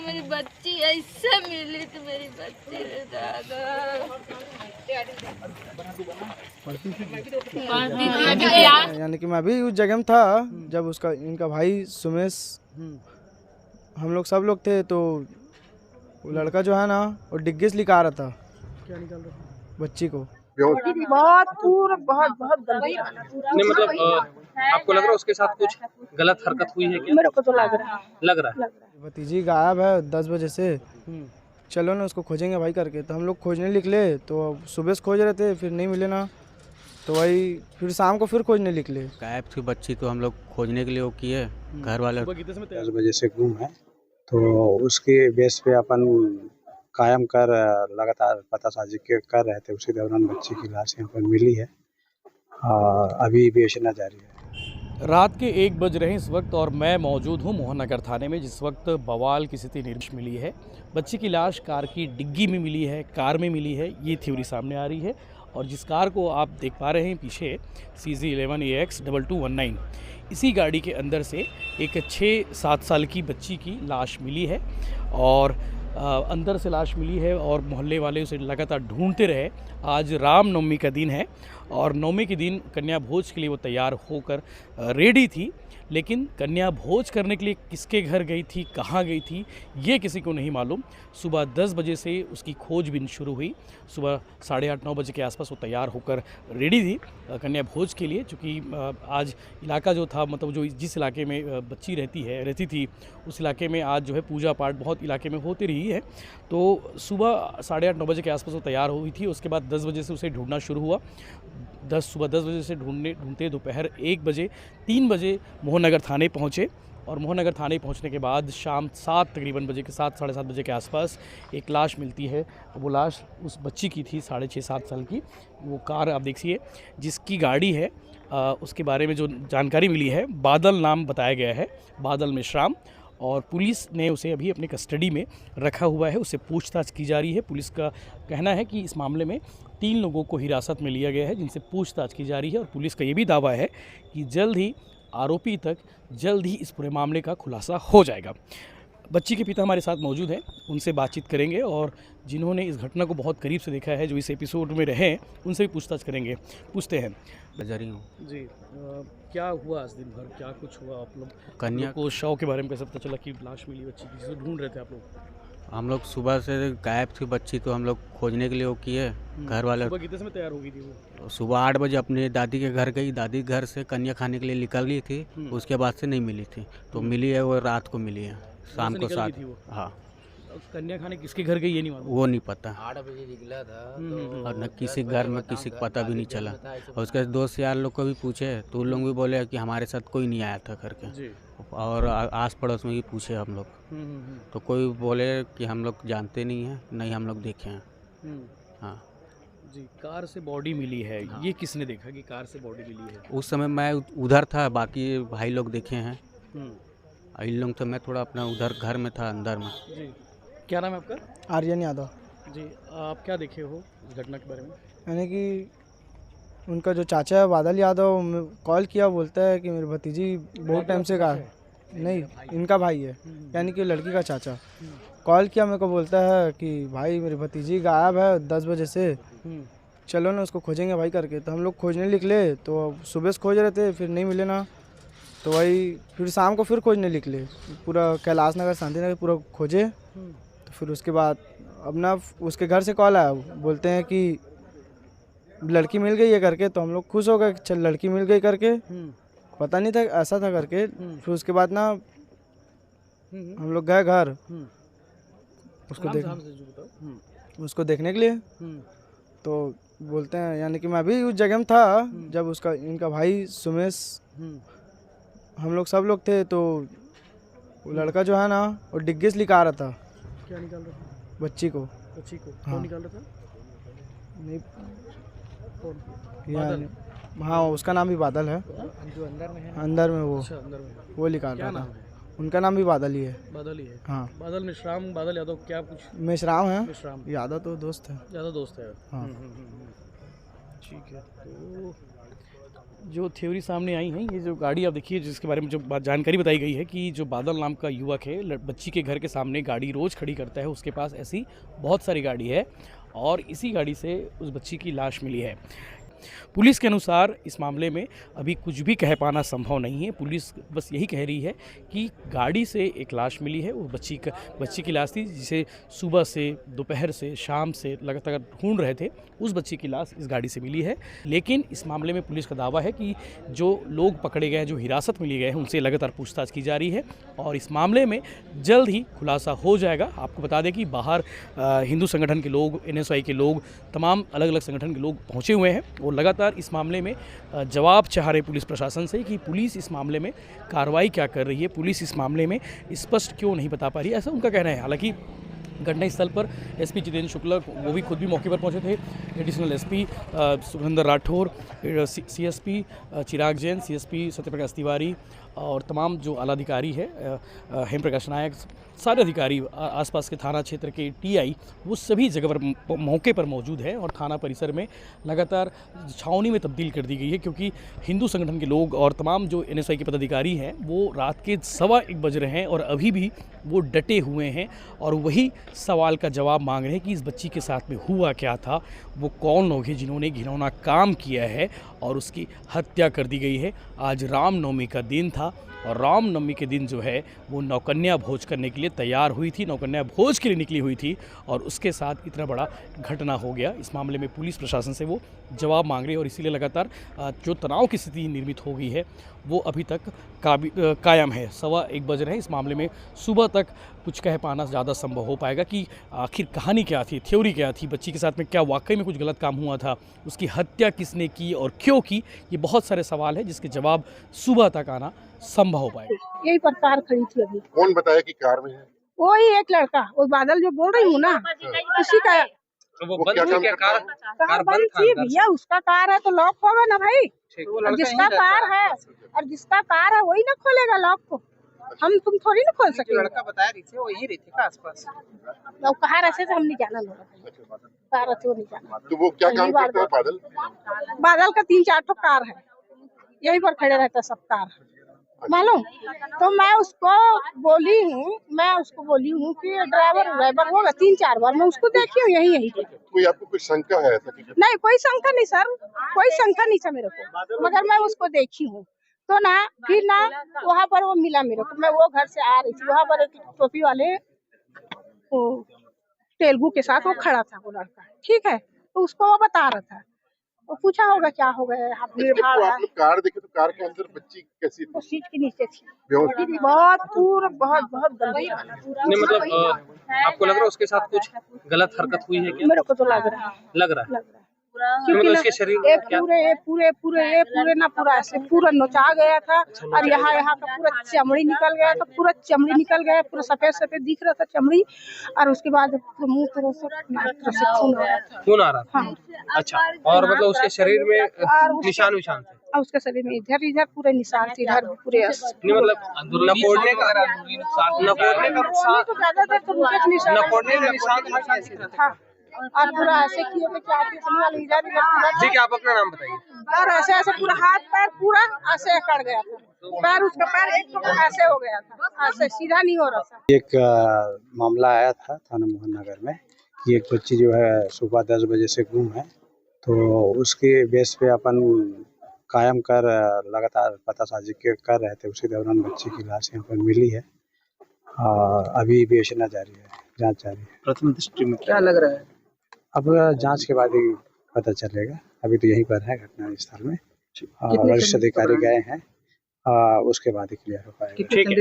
मेरी बच्ची ऐसे मिली थी, मेरी बच्ची रे दादा। यानी कि मैं भी उस जगह में था जब उसका इनका भाई सुमेश, हम लोग सब लोग थे। तो वो लड़का जो है ना, वो डिग्गी से लेकर आ रहा था। क्या निकाल रहा था? बच्ची को। बहुत पूरा बहुत बहुत गंदी हालत। नहीं मतलब आपको लग रहा है उसके साथ कुछ गलत हरकत हुई है क्या? मेरे को तो लग रहा लग रहा है। भतीजी गायब है 10 बजे से। चलो ना उसको खोजेंगे भाई करके। तो हम लोग खोजने निकले। तो सुबह से खोज रहे थे, फिर नहीं मिले ना, तो वही फिर शाम को फिर खोजने निकले। गायब थी बच्ची, तो हम लोग खोजने के लिए वो किए। घर वाले 10 बजे से गुम है, तो उसके बेस पे अपन कायम कर लगातार पतासाजी कर रहे थे। उसी दौरान बच्ची की लाश यहाँ पर मिली है और अभी बेचना जारी है। रात के 1 बज रहे हैं इस वक्त और मैं मौजूद हूँ मोहन नगर थाने में, जिस वक्त बवाल की स्थिति निर्मित मिली है। बच्ची की लाश कार की डिग्गी में मिली है, कार में मिली है, ये थ्योरी सामने आ रही है। और जिस कार को आप देख पा रहे हैं पीछे CZ11AX 2219, इसी गाड़ी के अंदर से एक 6-7 साल की बच्ची की लाश मिली है। और अंदर से लाश मिली है और मोहल्ले वाले उसे लगातार ढूंढते रहे। आज रामनवमी का दिन है और नवमी के दिन कन्या भोज के लिए वो तैयार होकर रेडी थी, लेकिन कन्या भोज करने के लिए किसके घर गई थी, कहाँ गई थी, ये किसी को नहीं मालूम। सुबह 10 बजे से उसकी खोजबीन शुरू हुई। सुबह 8:30-9 बजे के आसपास वो तैयार होकर रेडी थी कन्या भोज के लिए, क्योंकि आज इलाका जो था, मतलब जो जिस इलाके में बच्ची रहती थी, उस इलाके में आज जो है पूजा पाठ बहुत इलाके में होती रही है। तो सुबह 8:30-9 बजे के आसपास वो तैयार हुई थी। उसके बाद 10 बजे से उसे ढूंढना शुरू हुआ। सुबह 10 बजे से ढूंढते दोपहर 1 बजे 3 बजे मोहन नगर थाने पहुँचे। और मोहन नगर थाने पहुंचने के बाद शाम 7 तकरीबन बजे के 7-7:30 बजे के आसपास एक लाश मिलती है। वो लाश उस बच्ची की थी, 6.5-7 साल की। वो कार आप देखिए जिसकी गाड़ी है, उसके बारे में जो जानकारी मिली है, बादल नाम बताया गया है, बादल मेश्राम। और पुलिस ने उसे अभी अपने कस्टडी में रखा हुआ है, उससे पूछताछ की जा रही है। पुलिस का कहना है कि इस मामले में 3 लोगों को हिरासत में लिया गया है, जिनसे पूछताछ की जा रही है। और पुलिस का ये भी दावा है कि जल्द ही आरोपी तक जल्द ही इस पूरे मामले का खुलासा हो जाएगा। बच्ची के पिता हमारे साथ मौजूद हैं, उनसे बातचीत करेंगे और जिन्होंने इस घटना को बहुत करीब से देखा है, जो इस एपिसोड में रहे, उनसे भी पूछताछ करेंगे। पूछते हैं बजारी हूँ जी, क्या हुआ आज दिन भर, क्या कुछ हुआ? आप लोग कन्या को शव के बारे में कैसे पता चला कि लाश मिली बच्ची की, जिसे ढूंढ रहे थे आप लोग? हम लोग सुबह से गायब थी बच्ची, तो हम लोग खोजने के लिए वो किए। घर वाले सुबह कितने समय तैयार हो गई थी वो? सुबह 8 बजे अपने दादी के घर गई। दादी घर से कन्या खाने के लिए निकल गई थी, उसके बाद से नहीं मिली थी। तो मिली है वो रात को मिली है, शाम को 7। हाँ, कन्या खाने किसके घर गई ये नहीं मालूम? वो नहीं पता। 8 बजे निकला था और न किसी घर में किसी को पता भी नहीं चला। और उसके दोस्त यार लोग को भी पूछे तो उन लोग भी बोले कि हमारे साथ कोई नहीं आया था करके। और आस पड़ोस में भी पूछे हम लोग, तो कोई बोले कि हम लोग जानते नहीं हैं, नहीं हम लोग देखे हैं। हाँ जी, कार से बॉडी मिली है। हाँ। ये किसने देखा कि कार से बॉडी मिली है? उस समय मैं उधर था, बाकी भाई लोग देखे हैं। इन लोग तो, मैं थोड़ा अपना उधर घर में था, अंदर में। जी, क्या नाम है आपका? आर्यन यादव। जी, आप क्या देखे हो इस घटना के बारे में? यानी कि उनका जो चाचा है बादल यादव, कॉल किया, बोलता है कि मेरी भतीजी बहुत टाइम से नहीं, इनका भाई है, यानी कि लड़की का चाचा। कॉल किया मेरे को, बोलता है कि भाई मेरी भतीजी गायब है 10 बजे से, चलो ना उसको खोजेंगे भाई करके। तो हम लोग खोजने निकले। तो सुबह से खोज रहे थे, फिर नहीं मिले ना, तो वही फिर शाम को फिर खोजने निकले। पूरा कैलाश नगर, शांति नगर पूरा खोजे। तो फिर उसके बाद अब ना उसके घर से कॉल आया, बोलते हैं कि लड़की मिल गई है करके। तो हम लोग खुश हो गए, चल लड़की मिल गई करके। पता नहीं था ऐसा था करके। फिर उसके बाद ना हम लोग गए घर उसको देखने के लिए। तो बोलते हैं, यानी कि मैं भी उस जगह में था जब उसका इनका भाई सुमेश, हम लोग सब लोग थे। तो वो लड़का जो है ना, वो डिग्गी से लेकर आ रहा था। क्या निकाल रहा था? बच्ची को। हाँ। कौन निकाल रहा था? नहीं, बादल? हाँ, उसका नाम भी बादल है। जो अंदर में है? अंदर में वो। अच्छा, अंदर में वो निकाल क्या रहा नाम था। है? उनका नाम भी बादल ही है। बादल ही है? हाँ, बादल मेश्राम, बादल यादव, क्या कुछ? मेश्राम है। मेश्राम यादव तो दोस्त है। ज़्यादा दोस्त है। हाँ। ठीक है। तो जो थ्योरी सामने आई है, ये जो गाड़ी आप देखिए जिसके बारे में जो जानकारी बताई गई है कि जो बादल नाम का युवक है, बच्ची के घर के सामने गाड़ी रोज़ खड़ी करता है, उसके पास ऐसी बहुत सारी गाड़ी है और इसी गाड़ी से उस बच्ची की लाश मिली है। पुलिस के अनुसार इस मामले में अभी कुछ भी कह पाना संभव नहीं है। पुलिस बस यही कह रही है कि गाड़ी से एक लाश मिली है, वो बच्ची की लाश थी जिसे सुबह से दोपहर से शाम से लगातार ढूंढ रहे थे। उस बच्ची की लाश इस गाड़ी से मिली है। लेकिन इस मामले में पुलिस का दावा है कि जो लोग पकड़े गए हैं, जो हिरासत में लिए गए हैं, उनसे लगातार पूछताछ की जा रही है और इस मामले में जल्द ही खुलासा हो जाएगा। आपको बता दें कि बाहर हिंदू संगठन के लोग, NSY के लोग, तमाम अलग अलग संगठन के लोग पहुँचे हुए हैं। वो लगातार इस मामले में जवाब चाह रहे पुलिस प्रशासन से कि पुलिस इस मामले में कार्रवाई क्या कर रही है, पुलिस इस मामले में स्पष्ट क्यों नहीं बता पा रही है, ऐसा उनका कहना है। हालांकि घटनास्थल पर SP जितेंद्र शुक्ला वो भी खुद भी मौके पर पहुंचे थे। Additional SP Surendra Rathore, CSP चिराग जैन, CSP सत्यप्रकाश तिवारी और तमाम जो आला अधिकारी है, हेम प्रकाश नायक, सारे अधिकारी, आसपास के थाना क्षेत्र के TI, वो सभी जगह पर मौके पर मौजूद है और थाना परिसर में लगातार छावनी में तब्दील कर दी गई है क्योंकि हिंदू संगठन के लोग और तमाम जो NSY के पदाधिकारी हैं वो रात के 1:15 बज रहे हैं और अभी भी वो डटे हुए हैं और वही सवाल का जवाब मांग रहे हैं कि इस बच्ची के साथ में हुआ क्या था, वो कौन लोग हैं जिन्होंने घिनौना काम किया है और उसकी हत्या कर दी गई है। आज रामनवमी का दिन था और रामनवमी के दिन जो है वो नौकन्या भोज करने के लिए तैयार हुई थी, नौकन्या भोज के लिए निकली हुई थी और उसके साथ इतना बड़ा घटना हो गया। इस मामले में पुलिस प्रशासन से वो जवाब मांग रही है और इसीलिए लगातार जो तनाव की स्थिति निर्मित हो गई है वो अभी तक कायम है। 1:15 बज रहे हैं। इस मामले में सुबह तक कुछ कह पाना ज़्यादा संभव हो पाएगा कि आखिर कहानी क्या थी, थ्योरी क्या थी, बच्ची के साथ में क्या वाकई में कुछ गलत काम हुआ था, उसकी हत्या किसने की और क्यों की, ये बहुत सारे सवाल हैं जिसके जवाब सुबह तक आना संभव हो पाएगा। यही पर कार खड़ी थी अभी। कौन बताया कि कार में है? वही एक लड़का, वो बादल जो बोल रही हूँ ना, उसी का। तो वो क्या काम करता है? कार बंद थी भैया, उसका कार है तो लॉक होगा ना भाई। और जिसका कार है वही ना खोलेगा लॉक को, हम तुम थोड़ी ना खोल सकते। लड़का बता रही थी वो यही रहती है आसपास। तो कहाँ रहते थे हम नहीं जाना, लोग कार रहते वो नहीं जाना। तो वो क्या काम करता है बादल? बादल का 3-4 ठो कार है, यहीं पर खड़े रहता सब कार, मालूम। तो मैं उसको बोली हूँ कि ड्राइवर होगा 3-4 बार मैं उसको देखी हूँ यही पे। कोई आपको कुछ शंका है ऐसा? नहीं, कोई शंका नहीं सर, कोई शंका नहीं था मेरे को, मगर मैं उसको देखी हूँ तो ना, फिर ना वहाँ पर वो मिला मेरे को। मैं वो घर से आ रही थी, वहाँ पर एक टोपी वाले वो तेलुगु के साथ वो खड़ा था, वो लड़का, ठीक है। तो उसको वो बता रहा था, वो पूछा होगा क्या हो गया, भीड़ भाड़ है। आप लोग कार देखे तो कार के अंदर बच्ची कैसी थी? वो सीट के नीचे थी, बहुत गंदी हालत। नहीं मतलब आपको लग रहा है उसके साथ कुछ गलत हरकत हुई है क्या? मेरे को तो लग रहा है मतलब उसके शरीर में क्या? पूरे ना पूरा ऐसे पूरा नोचा गया था और यहाँ का पूरा चमड़ी निकल गया था, पूरा सफेद दिख रहा था चमड़ी। और उसके बाद मुंह तरह से खून आ रहा था। हाँ। अच्छा, और मतलब उसके शरीर में निशान थे? और उसके शरीर में इधर पूरे निशान थे, इधर पूरे नहीं मतलब नकोड़ने का निशान था। और पूरा ऐसे किए थे क्या ठीक है, आप अपना नाम बताइए। और ऐसे पूरा हाथ पैर पूरा ऐसे अकड़ गया था, पैर उसका पैर एक तो ऐसे हो गया था, ऐसे सीधा नहीं हो रहा था। एक मामला आया था थाना मोहन नगर में कि एक बच्ची जो है सुबह 10 बजे से गुम है, तो उसके बेस पे अपन कायम कर लगातार पतासाजी कर रहे थे। उसी दौरान बच्ची की लाश यहाँ पर मिली है और अभी विवेचना जारी है, जाँच जारी है। प्रथम दृष्टि में क्या लग रहा है? अब जांच के बाद ही पता चलेगा, अभी तो यहीं पर है घटना स्थल में, वरिष्ठ अधिकारी गए हैं, उसके बाद ही क्लियर हो पाएगा। ठीक है।